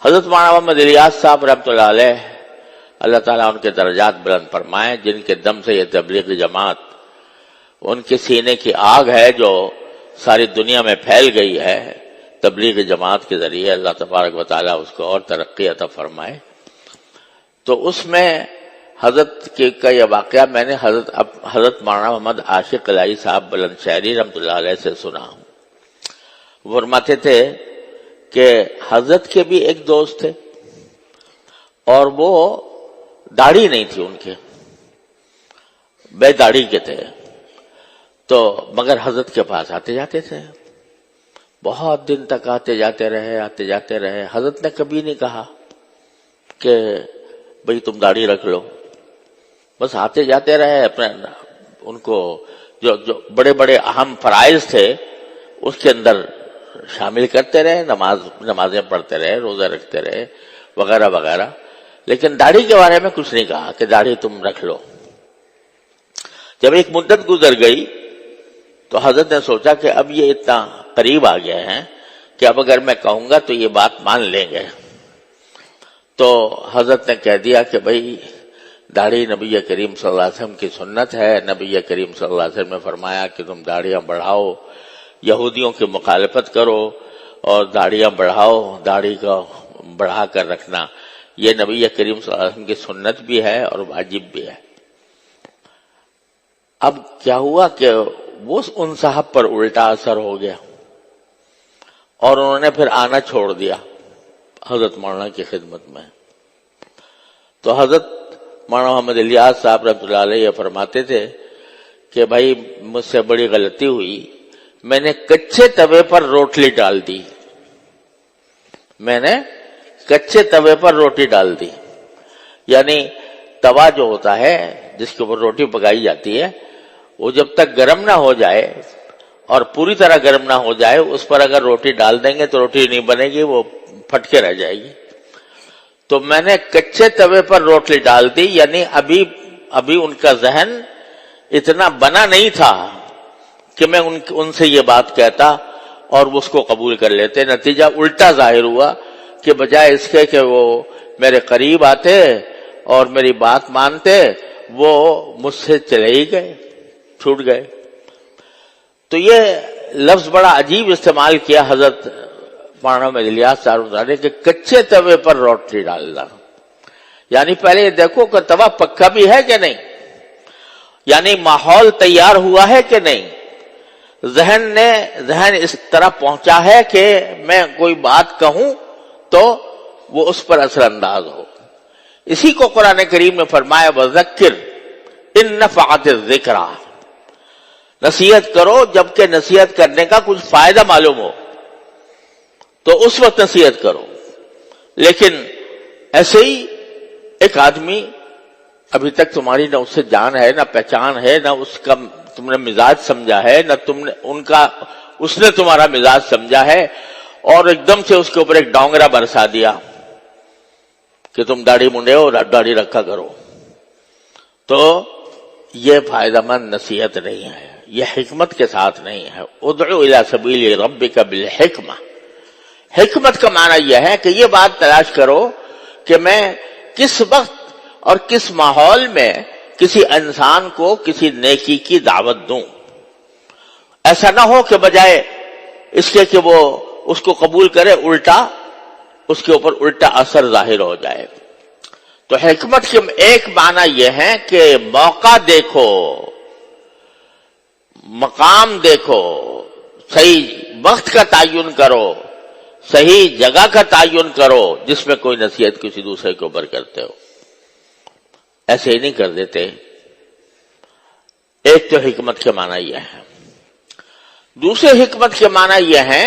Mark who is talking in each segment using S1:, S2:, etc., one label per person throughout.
S1: حضرت مولانا محمد الیاس صاحب رحمۃ اللہ علیہ، اللہ تعالیٰ ان کے درجات بلند فرمائے، جن کے دم سے یہ تبلیغ جماعت، ان کے سینے کی آگ ہے جو ساری دنیا میں پھیل گئی ہے تبلیغ جماعت کے ذریعے، اللہ تبارک و تعالیٰ اس کو اور ترقی عطا فرمائے۔ تو اس میں حضرت کا یہ واقعہ میں نے حضرت مولانا محمد عاشق الہی صاحب بلند شہری رحمۃ اللہ علیہ سے سنا ہوں۔ وہ فرماتے تھے کہ حضرت کے بھی ایک دوست تھے اور وہ داڑھی نہیں تھی ان کے، بے داڑھی کے تھے، تو مگر حضرت کے پاس آتے جاتے تھے، بہت دن تک آتے جاتے رہے۔ حضرت نے کبھی نہیں کہا کہ بھئی تم داڑھی رکھ لو، بس آتے جاتے رہے، اپنے ان کو جو بڑے بڑے اہم فرائض تھے اس کے اندر شامل کرتے رہے، نمازیں پڑھتے رہے، روزہ رکھتے رہے وغیرہ وغیرہ، لیکن داڑھی کے بارے میں کچھ نہیں کہا کہ داڑھی تم رکھ لو۔ جب ایک مدت گزر گئی تو حضرت نے سوچا کہ اب یہ اتنا قریب آ گئے ہیں کہ اب اگر میں کہوں گا تو یہ بات مان لیں گے، تو حضرت نے کہہ دیا کہ بھئی داڑھی نبی کریم صلی اللہ علیہ وسلم کی سنت ہے، نبی کریم صلی اللہ علیہ وسلم نے فرمایا کہ تم داڑیاں بڑھاؤ، یہودیوں کی مخالفت کرو اور داڑیاں بڑھاؤ، داڑھی کو بڑھا کر رکھنا یہ نبی کریم صلی اللہ علیہ وسلم کی سنت بھی ہے اور واجب بھی ہے۔ اب کیا ہوا کہ وہ ان صاحب پر الٹا اثر ہو گیا اور انہوں نے پھر آنا چھوڑ دیا حضرت مولانا کی خدمت میں۔ تو حضرت مولانا محمد الیاس صاحب رحمۃ اللہ علیہ فرماتے تھے کہ بھائی مجھ سے بڑی غلطی ہوئی، میں نے کچے توے پر روٹلی ڈال دی، کچے توے پر روٹی ڈال دی، یعنی توا جو ہوتا ہے جس کے اوپر روٹی پکائی جاتی ہے وہ جب تک گرم نہ ہو جائے اور پوری طرح گرم نہ ہو جائے اس پر اگر روٹی ڈال دیں گے تو روٹی نہیں بنے گی، وہ پھٹ کے رہ جائے گی۔ تو میں نے کچے توے پر روٹلی ڈال دی، یعنی ابھی ان کا ذہن اتنا بنا نہیں تھا کہ میں ان سے یہ بات کہتا اور وہ اس کو قبول کر لیتے۔ نتیجہ الٹا ظاہر ہوا کہ بجائے اس کے کہ وہ میرے قریب آتے اور میری بات مانتے، وہ مجھ سے چلے ہی گئے، چھوٹ گئے۔ تو یہ لفظ بڑا عجیب استعمال کیا حضرت مولانا محمد الیاس صاحب نے کہ کچے توے پر روٹی ڈالنا، یعنی پہلے یہ دیکھو کہ توا پکا بھی ہے کہ نہیں، یعنی ماحول تیار ہوا ہے کہ نہیں، ذہن اس طرح پہنچا ہے کہ میں کوئی بات کہوں تو وہ اس پر اثر انداز ہو۔ اسی کو قرآن کریم نے فرمایا وَذَكِّرْ إِن نَفَعَتِ الذِّكْرَىٰ، نصیحت کرو جبکہ نصیحت کرنے کا کچھ فائدہ معلوم ہو تو اس وقت نصیحت کرو۔ لیکن ایسے ہی ایک آدمی ابھی تک تمہاری نہ اس سے جان ہے، نہ پہچان ہے، نہ اس کا تم نے مزاج سمجھا ہے، نہ اس نے تمہارا مزاج سمجھا ہے، اور ایک دم سے اس کے اوپر ایک ڈونگرا برسا دیا کہ تم داڑھی منڈے ہو، داڑھی رکھا کرو، تو یہ فائدہ مند نصیحت نہیں ہے، یہ حکمت کے ساتھ نہیں ہے۔ ادعو الی سبیل ربک بالحکمہ، حکمت کا معنی یہ ہے کہ یہ بات تلاش کرو کہ میں کس وقت اور کس ماحول میں کسی انسان کو کسی نیکی کی دعوت دوں۔ ایسا نہ ہو کہ بجائے اس کے کہ وہ اس کو قبول کرے، الٹا اس کے اوپر الٹا اثر ظاہر ہو جائے۔ تو حکمت کے ایک معنی یہ ہے کہ موقع دیکھو، مقام دیکھو، صحیح وقت کا تعین کرو، صحیح جگہ کا تعین کرو جس میں کوئی نصیحت کسی دوسرے کے اوپر کرتے ہو، ایسے ہی نہیں کر دیتے۔ ایک تو حکمت کے معنی یہ ہے، دوسرے حکمت کے معنی یہ ہے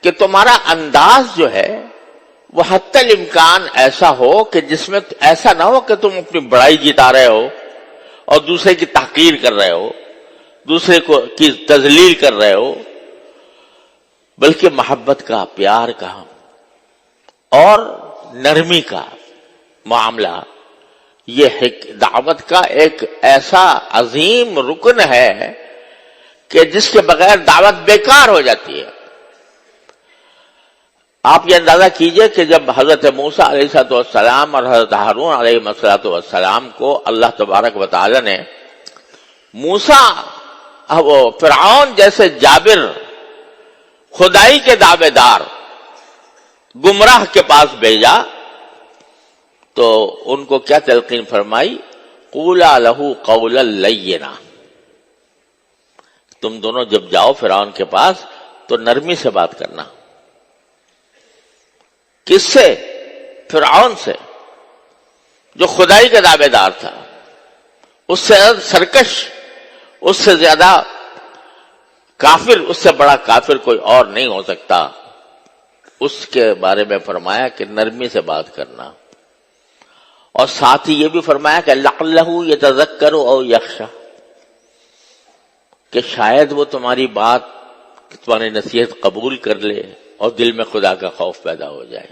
S1: کہ تمہارا انداز جو ہے وہ حتی الامکان ایسا ہو کہ جس میں ایسا نہ ہو کہ تم اپنی بڑائی جتا رہے ہو اور دوسرے کی تحقیر کر رہے ہو، دوسرے کو کی تذلیل کر رہے ہو، بلکہ محبت کا، پیار کا اور نرمی کا معاملہ یہ دعوت کا ایک ایسا عظیم رکن ہے کہ جس کے بغیر دعوت بیکار ہو جاتی ہے۔ آپ یہ اندازہ کیجئے کہ جب حضرت موسیٰ علیہ السلام اور حضرت ہارون علیہ السلام کو اللہ تبارک و تعالی نے موسیٰ وہ فرعون جیسے جابر خدائی کے دعوے دار گمراہ کے پاس بھیجا تو ان کو کیا تلقین فرمائی؟ قولا لہ قولا لینا، تم دونوں جب جاؤ فرعون کے پاس تو نرمی سے بات کرنا۔ کس سے؟ فرعون سے، جو خدائی کا دعوے دار تھا، اس سے زیادہ سرکش، اس سے زیادہ کافر، اس سے بڑا کافر کوئی اور نہیں ہو سکتا۔ اس کے بارے میں فرمایا کہ نرمی سے بات کرنا، اور ساتھ ہی یہ بھی فرمایا کہ لعلہ یتذکر او یخشی، کہ شاید وہ تمہاری بات، تمہاری نصیحت قبول کر لے اور دل میں خدا کا خوف پیدا ہو جائے۔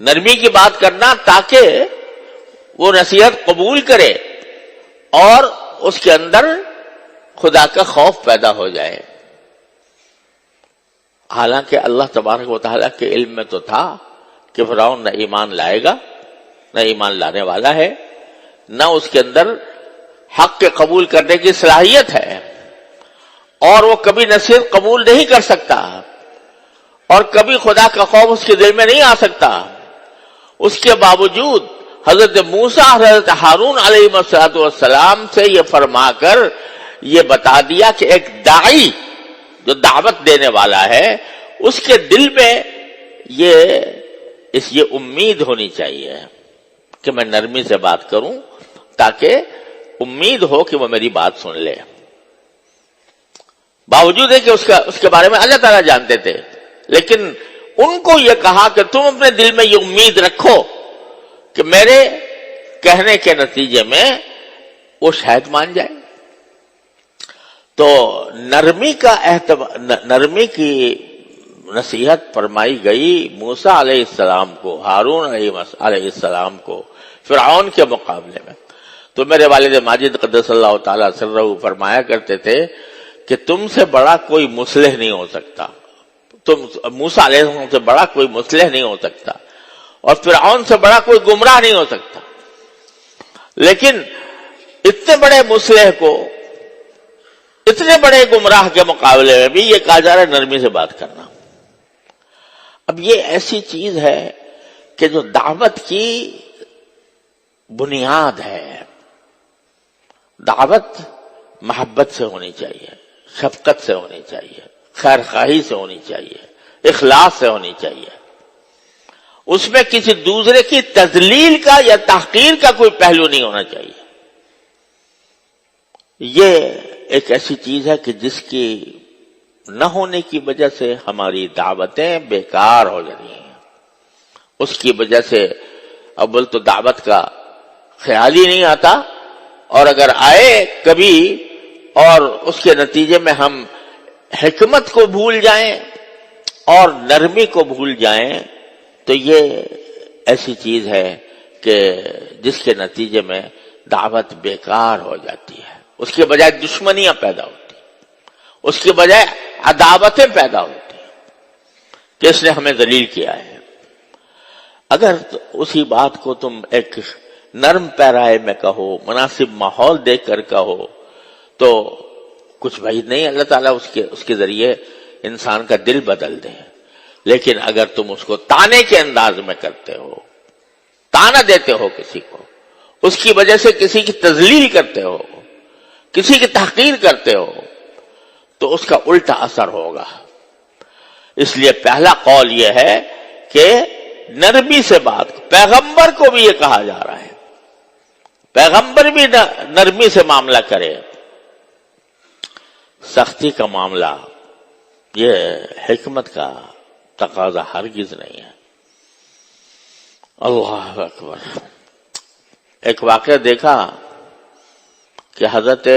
S1: نرمی کی بات کرنا تاکہ وہ نصیحت قبول کرے اور اس کے اندر خدا کا خوف پیدا ہو جائے۔ حالانکہ اللہ تبارک و تعالیٰ کے علم میں تو تھا کہ فرعون نہ ایمان لائے گا، نہ ایمان لانے والا ہے، نہ اس کے اندر حق کے قبول کرنے کی صلاحیت ہے، اور وہ کبھی نصیحت قبول نہیں کر سکتا، اور کبھی خدا کا خوف اس کے دل میں نہیں آ سکتا۔ اس کے باوجود حضرت موسیٰ اور حضرت ہارون علیہ السلام سے یہ فرما کر یہ بتا دیا کہ ایک داعی جو دعوت دینے والا ہے اس کے دل میں یہ امید ہونی چاہیے کہ میں نرمی سے بات کروں، تاکہ امید ہو کہ وہ میری بات سن لے۔ باوجود ہے کہ اس کے بارے میں اللہ تعالیٰ جانتے تھے، لیکن ان کو یہ کہا کہ تم اپنے دل میں یہ امید رکھو کہ میرے کہنے کے نتیجے میں وہ شاید مان جائے۔ تو نرمی کی نصیحت فرمائی گئی موسیٰ علیہ السلام کو، ہارون علیہ السلام کو فرعون کے مقابلے میں۔ تو میرے والد ماجد قدس اللہ تعالی سرہ فرمایا کرتے تھے کہ تم سے بڑا کوئی مصلح نہیں ہو سکتا، تم موسیٰ علیہ السلام سے بڑا کوئی مصلح نہیں ہو سکتا، اور فرعون سے بڑا کوئی گمراہ نہیں ہو سکتا۔ لیکن اتنے بڑے مصلح کو، اتنے بڑے گمراہ کے مقابلے میں بھی یہ کہا جا رہا ہے نرمی سے بات کرنا۔ اب یہ ایسی چیز ہے کہ جو دعوت کی بنیاد ہے۔ دعوت محبت سے ہونی چاہیے، شفقت سے ہونی چاہیے، خیر خواہی سے ہونی چاہیے، اخلاص سے ہونی چاہیے۔ اس میں کسی دوسرے کی تذلیل کا یا تحقیر کا کوئی پہلو نہیں ہونا چاہیے۔ یہ ایک ایسی چیز ہے کہ جس کی نہ ہونے کی وجہ سے ہماری دعوتیں بیکار ہو جاتی ہیں۔ اس کی وجہ سے اول تو دعوت کا خیال ہی نہیں آتا، اور اگر آئے کبھی اور اس کے نتیجے میں ہم حکمت کو بھول جائیں اور نرمی کو بھول جائیں تو یہ ایسی چیز ہے کہ جس کے نتیجے میں دعوت بیکار ہو جاتی ہے۔ اس کے بجائے دشمنیاں پیدا ہوتی ہیں، اس کے بجائے عداوتیں پیدا ہوتی ہیں کہ اس نے ہمیں ذلیل کیا ہے۔ اگر اسی بات کو تم ایک نرم پیرائے میں کہو، مناسب ماحول دیکھ کر کہو تو کچھ بعید نہیں، اللہ تعالیٰ اس کے ذریعے انسان کا دل بدل دے۔ لیکن اگر تم اس کو تانے کے انداز میں کرتے ہو، تانا دیتے ہو کسی کو، اس کی وجہ سے کسی کی تذلیل کرتے ہو، کسی کی تحقیر کرتے ہو، تو اس کا الٹا اثر ہوگا۔ اس لیے پہلا قول یہ ہے کہ نرمی سے بات، پیغمبر کو بھی یہ کہا جا رہا ہے، پیغمبر بھی نرمی سے معاملہ کرے۔ سختی کا معاملہ یہ حکمت کا تقاضا ہرگز نہیں ہے۔ اللہ اکبر۔ ایک واقعہ دیکھا کہ حضرت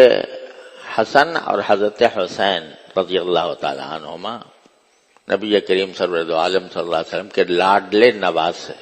S1: حسن اور حضرت حسین رضی اللہ تعالی عنہما نبی کریم سرور عالم صلی اللہ علیہ وسلم کے لاڈلے نواز سے